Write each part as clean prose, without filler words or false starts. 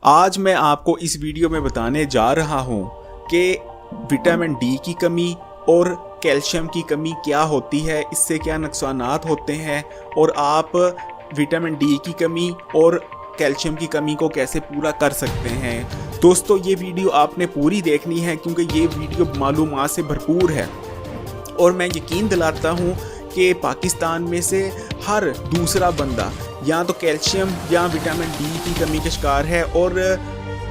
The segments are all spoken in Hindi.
आज मैं आपको इस वीडियो में बताने जा रहा हूँ कि विटामिन डी की कमी और कैल्शियम की कमी क्या होती है, इससे क्या नुकसानात होते हैं और आप विटामिन डी की कमी और कैल्शियम की कमी को कैसे पूरा कर सकते हैं। दोस्तों, ये वीडियो आपने पूरी देखनी है क्योंकि ये वीडियो मालूमात से भरपूर है और मैं यकीन दिलाता हूँ कि पाकिस्तान में से हर दूसरा बंदा या तो कैल्शियम या विटामिन डी की कमी का शिकार है। और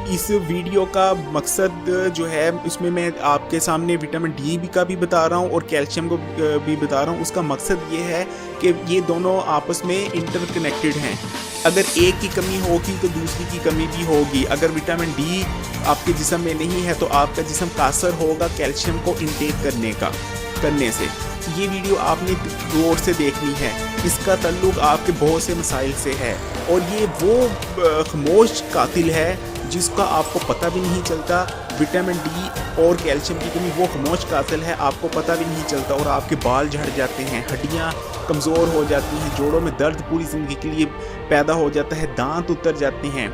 इस वीडियो का मकसद जो है, उसमें मैं आपके सामने विटामिन डी का भी बता रहा हूँ और कैल्शियम को भी बता रहा हूँ। उसका मकसद ये है कि ये दोनों आपस में इंटरकनेक्टेड हैं। अगर एक की कमी होगी तो दूसरी की कमी भी होगी। अगर विटामिन डी आपके जिस्म में नहीं है तो आपका जिस्म कासर होगा कैल्शियम को इंटेक करने से। ये वीडियो आपने गौर से देखनी है, इसका ताल्लुक आपके बहुत से मसाइल से है और ये वो खामोश कातिल है जिसका आपको पता भी नहीं चलता। विटामिन डी और कैल्शियम की कमी वो खामोश कातिल है, आपको पता भी नहीं चलता और आपके बाल झड़ जाते हैं, हड्डियाँ कमज़ोर हो जाती हैं, जोड़ों में दर्द पूरी ज़िंदगी के लिए पैदा हो जाता है, दांत उतर जाते हैं,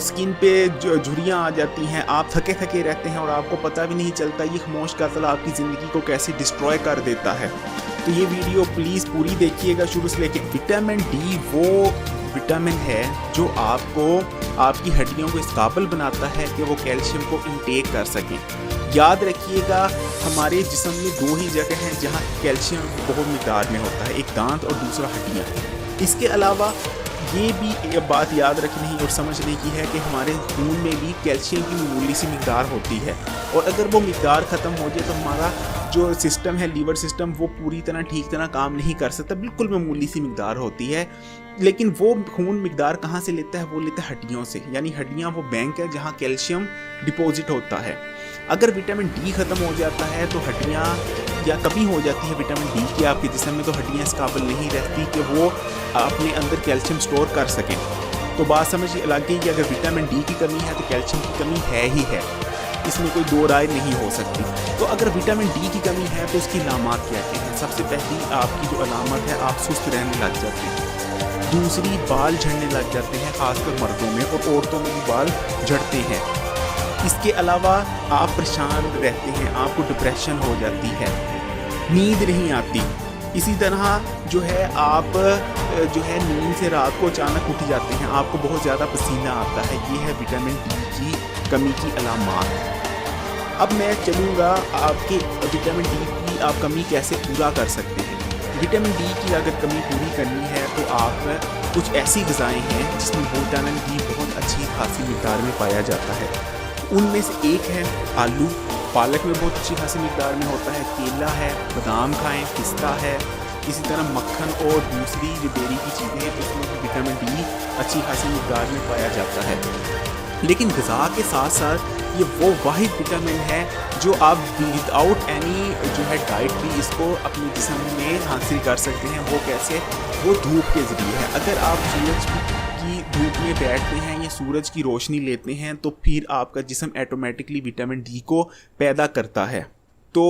स्किन पे झुर्रियाँ आ जाती हैं, आप थके थके रहते हैं और आपको पता भी नहीं चलता। ये खामोश कातिल आपकी ज़िंदगी को कैसे डिस्ट्रॉय कर देता है। तो ये वीडियो प्लीज़ पूरी देखिएगा शुरू से लेकर। विटामिन डी वो विटामिन है जो आपको आपकी हड्डियों को इस काबिल बनाता है कि वो कैल्शियम को इंटेक कर सकें। याद रखिएगा, हमारे जिस्म में दो ही जगह हैं जहाँ कैल्शियम बहुत मिकदार में होता है, एक दांत और दूसरा हड्डियाँ। इसके अलावा ये भी एक बात याद रखनी और समझने की है कि हमारे खून में भी कैल्शियम की मामूली सी मिकदार होती है और अगर वो मिकदार ख़त्म हो जाए तो हमारा जो सिस्टम है, लीवर सिस्टम, वो पूरी तरह ठीक तरह काम नहीं कर सकता। बिल्कुल मामूली सी मिकदार होती है, लेकिन वो खून मिकदार कहाँ से लेता है? वो लेता है हड्डियों से। यानी हड्डियाँ वो बैंक है जहाँ कैल्शियम डिपॉजिट होता है। अगर विटामिन डी ख़त्म हो जाता है तो हड्डियाँ या कमी हो जाती है विटामिन डी की आपके जिस्म में, तो हड्डियाँ इस काबिल नहीं रहती कि वो अपने अंदर कैल्शियम स्टोर कर सकें। तो बात समझ लग गई कि अगर विटामिन डी की कमी है तो कैल्शियम की कमी है ही है, इसमें कोई दो राय नहीं हो सकती। तो अगर विटामिन डी की कमी है तो उसकी अलामत क्या क्या है? सबसे पहली आपकी जो अलामत है, आप सुस्त रहने लग जाते हैं। दूसरी, बाल झड़ने लग जाते हैं, खासकर मर्दों में, और औरतों में भी बाल झड़ते हैं। इसके अलावा आप परेशान रहते हैं, आपको डिप्रेशन हो जाती है, नींद नहीं आती। इसी तरह जो है आप जो है नींद से रात को अचानक उठ जाते हैं, आपको बहुत ज़्यादा पसीना आता है। ये है विटामिन डी की कमी की अलामत। अब मैं चलूँगा आपके विटामिन डी की आप कमी कैसे पूरा कर सकते हैं। विटामिन डी की अगर कमी पूरी करनी है तो आप कुछ ऐसी ग़िज़ाएँ हैं जिसमें विटामिन डी बहुत अच्छी खासी मिक़दार में पाया जाता है। उनमें से एक है आलू, पालक में बहुत अच्छी खासी मिक़दार में होता है, केला है, बादाम खाएं, पिस्ता है, इसी तरह मक्खन और दूसरी जो डेयरी की चीज़ें हैं उसमें भी विटामिन डी अच्छी खासी मिक़दार में पाया जाता है। लेकिन ग़िज़ा के साथ साथ ये वो वाहिद विटामिन है जो आप विदाउट एनी जो है डाइट भी इसको अपने जिस्म में हासिल कर सकते हैं। वो कैसे? वो धूप के ज़रिए है। अगर आप सूरज की धूप में बैठते हैं या सूरज की रोशनी लेते हैं तो फिर आपका जिस्म ऑटोमेटिकली विटामिन डी को पैदा करता है। तो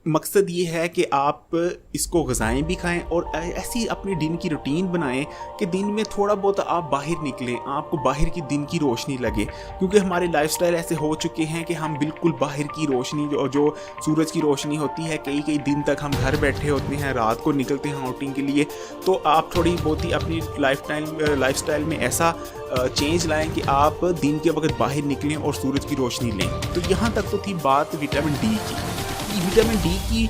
मकसद ये है कि आप इसको ग़िज़ाएँ भी खाएं और ऐसी अपने दिन की रूटीन बनाएं कि दिन में थोड़ा बहुत आप बाहर निकलें, आपको बाहर की दिन की रोशनी लगे। क्योंकि हमारे लाइफस्टाइल ऐसे हो चुके हैं कि हम बिल्कुल बाहर की रोशनी जो सूरज की रोशनी होती है, कई दिन तक हम घर बैठे होते हैं, रात को निकलते हैं आउटिंग के लिए। तो आप थोड़ी बहुत ही अपनी लाइफस्टाइल में ऐसा चेंज लाएँ कि आप दिन के वक्त बाहर निकलें और सूरज की रोशनी लें। तो यहाँ तक तो थी बात विटामिन डी की। विटामिन डी की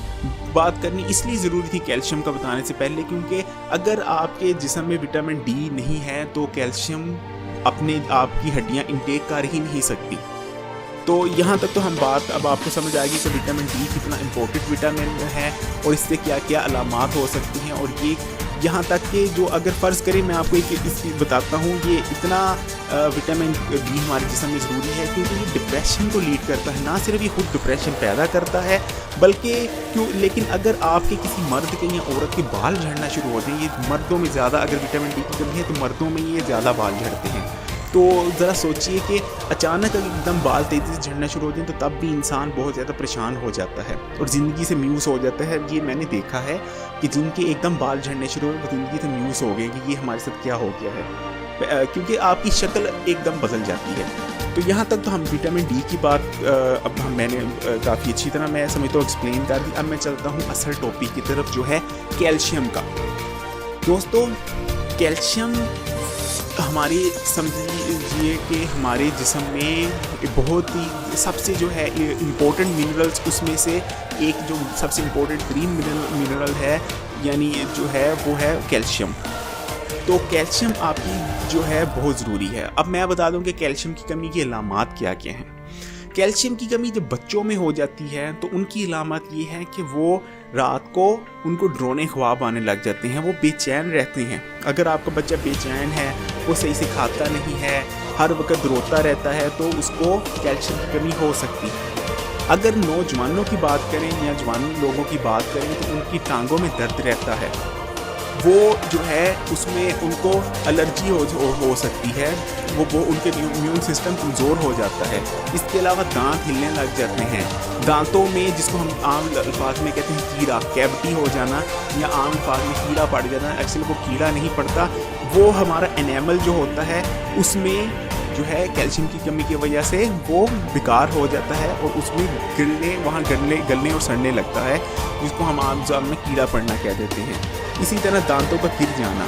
बात करनी इसलिए ज़रूरी थी कैल्शियम का बताने से पहले, क्योंकि अगर आपके जिस्म में विटामिन डी नहीं है तो कैल्शियम अपने आपकी हड्डियां इंटेक कर ही नहीं सकती। तो यहाँ तक तो हम बात अब आपको समझ आएगी कि विटामिन डी कितना इम्पोर्टेंट विटामिन है और इससे क्या क्या अलामत हो सकती हैं। और ये यहाँ तक कि जो अगर फ़र्ज़ करें, मैं आपको एक इसकी बताता हूँ, ये इतना विटामिन डी हमारे जिस्म में ज़रूरी है क्योंकि ये डिप्रेशन को लीड करता है। ना सिर्फ ये खुद डिप्रेशन पैदा करता है बल्कि लेकिन अगर आपके किसी मर्द के या औरत के बाल झड़ना शुरू हो जाए, ये मर्दों में ज़्यादा, अगर विटामिन डी की कमी है तो मर्दों में ये ज़्यादा बाल झड़ते हैं। तो ज़रा सोचिए कि अचानक अगर एकदम बाल तेज़ी से झड़ना शुरू हो जाए तो तब भी इंसान बहुत ज़्यादा परेशान हो जाता है और ज़िंदगी से म्यूस हो जाता है। ये मैंने देखा है कि जिनके एकदम बाल झड़ने शुरू हो वो ज़िंदगी से म्यूस हो गए कि ये हमारे साथ क्या हो गया है। क्योंकि आपकी शक्ल एकदम बदल जाती है। तो यहाँ तक तो हम विटामिन डी की बात मैंने काफ़ी अच्छी तरह मैं समझता हूँ एक्सप्लेन कर दी। अब मैं चलता हूँ असल टॉपिक की तरफ जो है कैल्शियम का। दोस्तों कैल्शियम हमारी समझिए कि हमारे जिस्म में बहुत ही सबसे जो है इम्पोर्टेंट मिनरल्स उसमें से एक जो सबसे इम्पोर्टेंट ग्रीन मिनरल है यानी जो है वो है कैल्शियम। तो कैल्शियम आपकी जो है बहुत ज़रूरी है। अब मैं बता दूं कि कैल्शियम की कमी के अलामात क्या क्या हैं। कैल्शियम की कमी जब बच्चों में हो जाती है तो उनकी अलामत ये है कि वो रात को उनको डरावने ख्वाब आने लग जाते हैं, वो बेचैन रहते हैं। अगर आपका बच्चा बेचैन है, वो सही से खाता नहीं है, हर वक्त रोता रहता है, तो उसको कैल्शियम की कमी हो सकती है। अगर नौजवानों की बात करें या जवान लोगों की बात करें तो उनकी टांगों में दर्द रहता है, वो जो है उसमें उनको एलर्जी हो सकती है, वो उनके इम्यून सिस्टम कमज़ोर हो जाता है। इसके अलावा दांत हिलने लग जाते हैं, दांतों में जिसको हम आम अल्फाज में कहते हैं कीड़ा, कैविटी हो जाना या आम अल्फाज में कीड़ा पड़ जाना। एक्चुअली वो कीड़ा नहीं पड़ता, वो हमारा एनेमल जो होता है उसमें जो है कैल्शियम की कमी की वजह से वो बेकार हो जाता है और उसमें गलने और सड़ने लगता है, जिसको हम आम ज़बान में कीड़ा पड़ना कह देते हैं। इसी तरह दांतों का गिर जाना,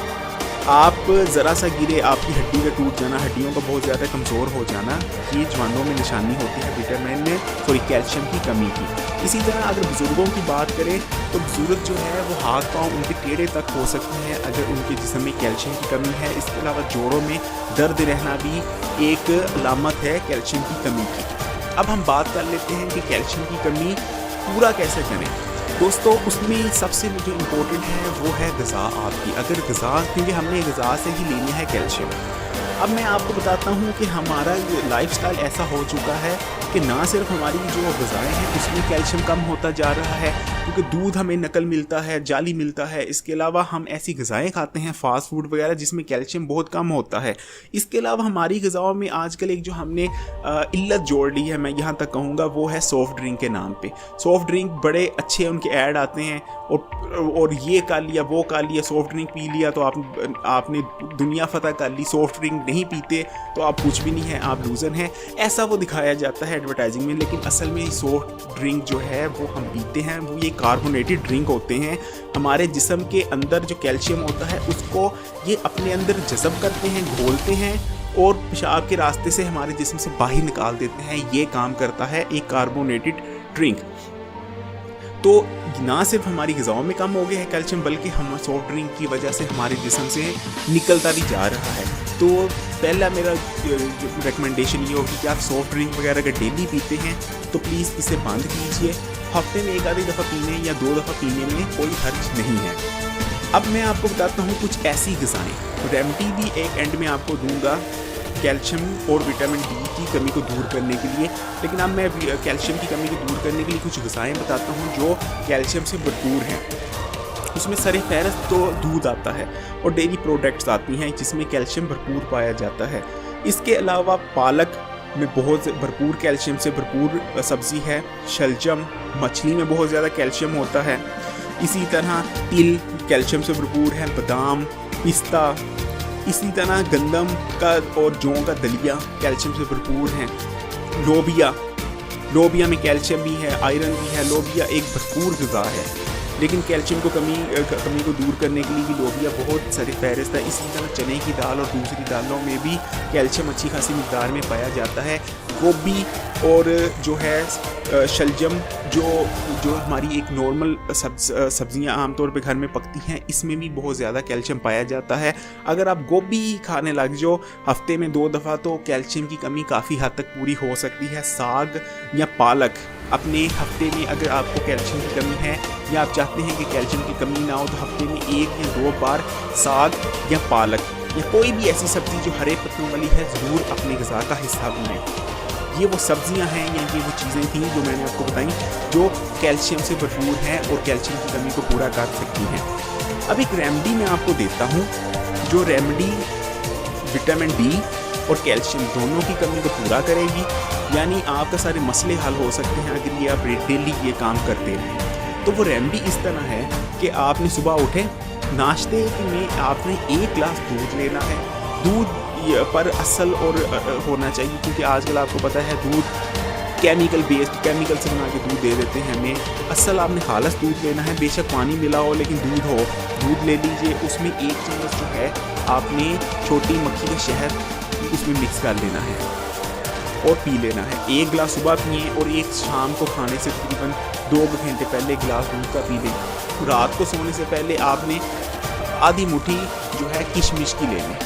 आप ज़रा सा गिरे आपकी हड्डी का टूट जाना, हड्डियों का बहुत ज़्यादा कमज़ोर हो जाना, ये जवानों में निशानी होती है कैल्शियम की कमी की। इसी तरह अगर बुज़ुर्गों की बात करें तो बुज़ुर्ग जो है वो हाथ पाँव उनके टेढ़े तक हो सकते हैं अगर उनके जिस्म में कैल्शियम की कमी है। इसके अलावा जोड़ों में दर्द रहना भी एक अलामत है कैल्शियम की कमी की। अब हम बात कर लेते हैं कि कैल्शियम की कमी पूरा कैसे करें। दोस्तों उसमें सबसे जो इम्पोर्टेंट है वो है ग़िज़ा आपकी। अगर ग़िज़ा, क्योंकि हमने ग़िज़ा से ही लेनी है कैल्शियम। अब मैं आपको बताता हूँ कि हमारा लाइफस्टाइल ऐसा हो चुका है कि ना सिर्फ हमारी जो ग़िज़ाएँ हैं उसमें कैल्शियम कम होता जा रहा है, क्योंकि दूध हमें नकल मिलता है, जाली मिलता है। इसके अलावा हम ऐसी ग़िज़ाएँ खाते हैं फास्ट फूड वगैरह जिसमें कैल्शियम बहुत कम होता है। इसके अलावा हमारी ग़िज़ाओं में आजकल एक जो हमने इल्लत जोड़ ली है, मैं यहाँ तक कहूँगा, वो है सॉफ्ट ड्रिंक के नाम पे। सॉफ्ट ड्रिंक बड़े अच्छे उनके ऐड आते हैं और ये कर लिया, वो कर लिया, सॉफ्ट ड्रिंक पी लिया तो आपने दुनिया फतह कर ली, सॉफ्ट ड्रिंक नहीं पीते तो आप कुछ भी नहीं है, आप लूज़र हैं, ऐसा वो दिखाया जाता है एडवर्टाइजिंग में। लेकिन असल में सॉफ्ट ड्रिंक जो है वो हम पीते हैं, वो ये कार्बोनेटेड ड्रिंक होते हैं। हमारे जिस्म के अंदर जो कैल्शियम होता है उसको ये अपने अंदर जज़ब करते हैं, घोलते हैं और पेशाब के रास्ते से हमारे जिस्म से बाहर निकाल देते हैं। ये काम करता है एक कार्बोनेटेड ड्रिंक। तो ना सिर्फ हमारी ग़िज़ाओं में कम हो गया है कैल्शियम, बल्कि हम सॉफ्ट ड्रिंक की वजह से हमारे जिस्म से निकलता भी जा रहा है। तो पहला मेरा रिकमेंडेशन ये होगी कि आप सॉफ्ट ड्रिंक वगैरह अगर डेली पीते हैं तो प्लीज़ इसे बंद कीजिए। हफ्ते में एक आधी दफ़ा पीने या 2 दफ़ा पीने में कोई हर्ज नहीं है। अब मैं आपको बताता हूँ कुछ ऐसी ग़िज़ाएँ, रेमेडी भी एक एंड में आपको दूंगा कैल्शियम और विटामिन डी की कमी को दूर करने के लिए। लेकिन अब मैं कैल्शियम की कमी को दूर करने के लिए कुछ ग़िज़ाएँ बताता हूँ जो कैल्शियम से भरपूर हैं। उसमें सर-ए-फ़हरिस्त तो दूध आता है और डेयरी प्रोडक्ट्स आती हैं जिसमें कैल्शियम भरपूर पाया जाता है। इसके अलावा पालक में बहुत भरपूर कैल्शियम से भरपूर सब्ज़ी है। शलजम, मछली में बहुत ज़्यादा कैल्शियम होता है। इसी तरह तिल कैल्शियम से भरपूर है, बादाम, पिस्ता, इसी तरह गंदम का और जौ का दलिया कैल्शियम से भरपूर हैं। लोबिया में कैल्शियम भी है, आयरन भी है। लोबिया एक भरपूर ग़िज़ा है, लेकिन कैल्शियम को कमी को दूर करने के लिए भी लोबिया बहुत सर-ए-फ़हरिस्त है। इसी तरह चने की दाल और दूसरी दालों में भी कैल्शियम अच्छी खासी मिक़दार में पाया जाता है। गोभी और जो है शलजम जो हमारी एक नॉर्मल सब्ज़ियाँ आमतौर पे घर में पकती हैं, इसमें भी बहुत ज़्यादा कैल्शियम पाया जाता है। अगर आप गोभी खाने लग जाओ हफ्ते में 2 दफ़ा तो कैल्शियम की कमी काफ़ी हद तक पूरी हो सकती है। साग या पालक अपने हफ्ते में, अगर आपको कैल्शियम की कमी है या आप चाहते हैं कि कैल्शियम की कमी ना हो, तो हफ्ते में 1 या 2 बार साग या पालक या कोई भी ऐसी सब्ज़ी जो हरे पत्तों वाली है ज़रूर अपने ग़िज़ा का हिस्सा बने। ये वो सब्जियां हैं या ये वो चीज़ें थी जो मैंने आपको बताई जो कैल्शियम से भरपूर हैं और कैल्शियम की कमी को पूरा कर सकती हैं। अब एक रेमेडी मैं आपको देता हूँ जो रेमेडी विटामिन डी और कैल्शियम दोनों की कमी को पूरा करेगी, यानी आपका सारे मसले हल हो सकते हैं अगर ये आप डेली ये काम करते रहें। तो वो रेमेडी इस तरह है कि आपने सुबह उठे, नाश्ते में आपने 1 गिलास दूध लेना है, दूध पर असल और होना चाहिए, क्योंकि आजकल आपको पता है दूध केमिकल केमिकल से बना के दूध दे देते हैं हमें। असल आपने खालस दूध लेना है, बेशक पानी मिला हो लेकिन दूध हो। दूध ले लीजिए, उसमें 1 चम्मच जो है आपने छोटी मक्खी का शहद उसमें मिक्स कर लेना है और पी लेना है। 1 गिलास सुबह पिए और 1 शाम को खाने से तकरीबन 2 घंटे पहले 1 गिलास दूध का पी लें। रात को सोने से पहले आपने आधी मुट्ठी जो है किशमिश की ले लें,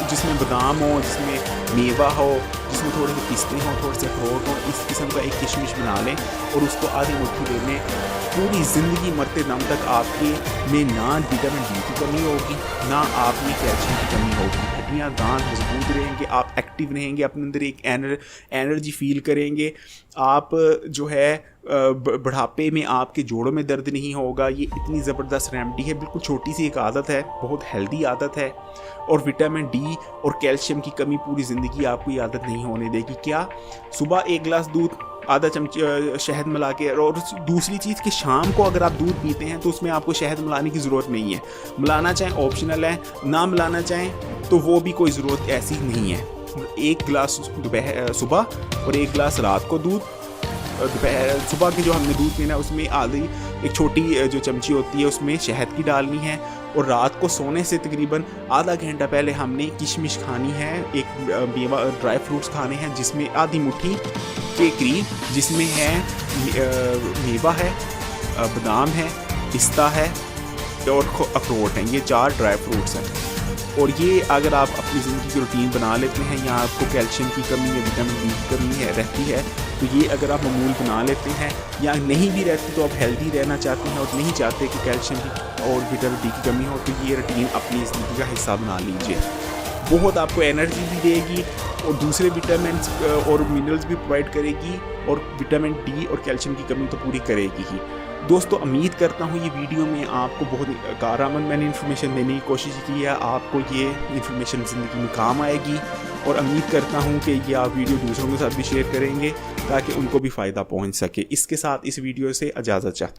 जिसमें बादाम हो, जिसमें मेवा हो, जिसमें थोड़े से पिस्ते हों, थोड़े से अखरोट हों, इस किस्म का एक किशमिश बना लें और उसको आधी मुट्ठी ले लें। पूरी ज़िंदगी मरते दम तक आपके में ना विटामिन डी की कमी होगी, ना आप में कैल्शियम की कमी होगी। हड्डियाँ दांत मजबूत रहेंगे, आप एक्टिव रहेंगे, अपने अंदर एक एनर्जी फील करेंगे। आप जो है बुढ़ापे में आपके जोड़ों में दर्द नहीं होगा। ये इतनी ज़बरदस्त रेमेडी है, बिल्कुल छोटी सी एक आदत है, बहुत हेल्दी आदत है और विटामिन डी और कैल्शियम की कमी पूरी ज़िंदगी आपको ये आदत नहीं होने देगी। क्या? सुबह 1 गिलास दूध, आधा चमच शहद मिला के। और दूसरी चीज़ कि शाम को अगर आप दूध पीते हैं तो उसमें आपको शहद मिलाने की ज़रूरत नहीं है। मिलाना चाहें ऑप्शनल है, ना मिलाना चाहें तो वो भी कोई ज़रूरत ऐसी नहीं है। 1 गिलास सुबह और 1 गिलास रात को दूध। दोपहर सुबह के जो हमने दूध पीना है उसमें आधी एक छोटी जो चमची होती है उसमें शहद की डालनी है। और रात को सोने से तकरीबन आधा घंटा पहले हमने किशमिश खानी है, एक मेवा ड्राई फ्रूट्स खाने हैं जिसमें आधी मुट्ठी के करीब, जिसमें है मेवा है, बादाम है, पिस्ता है और अखरोट हैं। ये 4 ड्राई फ्रूट्स हैं। और ये अगर आप अपनी ज़िंदगी की रूटीन बना लेते हैं, या आपको कैल्शियम की कमी या विटामिन डी की कमी रहती है, तो ये अगर आप मामूल बना लेते हैं, या नहीं भी रहती तो आप हेल्दी रहना चाहते हैं और नहीं चाहते कि कैल्शियम की और विटामिन डी की कमी हो, तो ये रूटीन अपनी ज़िंदगी का हिस्सा बना लीजिए। बहुत आपको एनर्जी भी देगी और दूसरे विटामिन और मिनरल्स भी प्रोवाइड करेगी, और विटामिन डी और कैल्शियम की कमी तो पूरी करेगी ही। दोस्तों, उम्मीद करता हूँ ये वीडियो में आपको बहुत कारआमद मैंने इन्फॉर्मेशन देने की कोशिश की है, आपको ये इन्फॉर्मेशन ज़िंदगी में काम आएगी। और उम्मीद करता हूँ कि ये आप वीडियो दूसरों के साथ भी शेयर करेंगे ताकि उनको भी फ़ायदा पहुँच सके। इसके साथ इस वीडियो से इजाज़त चाहता हूँ।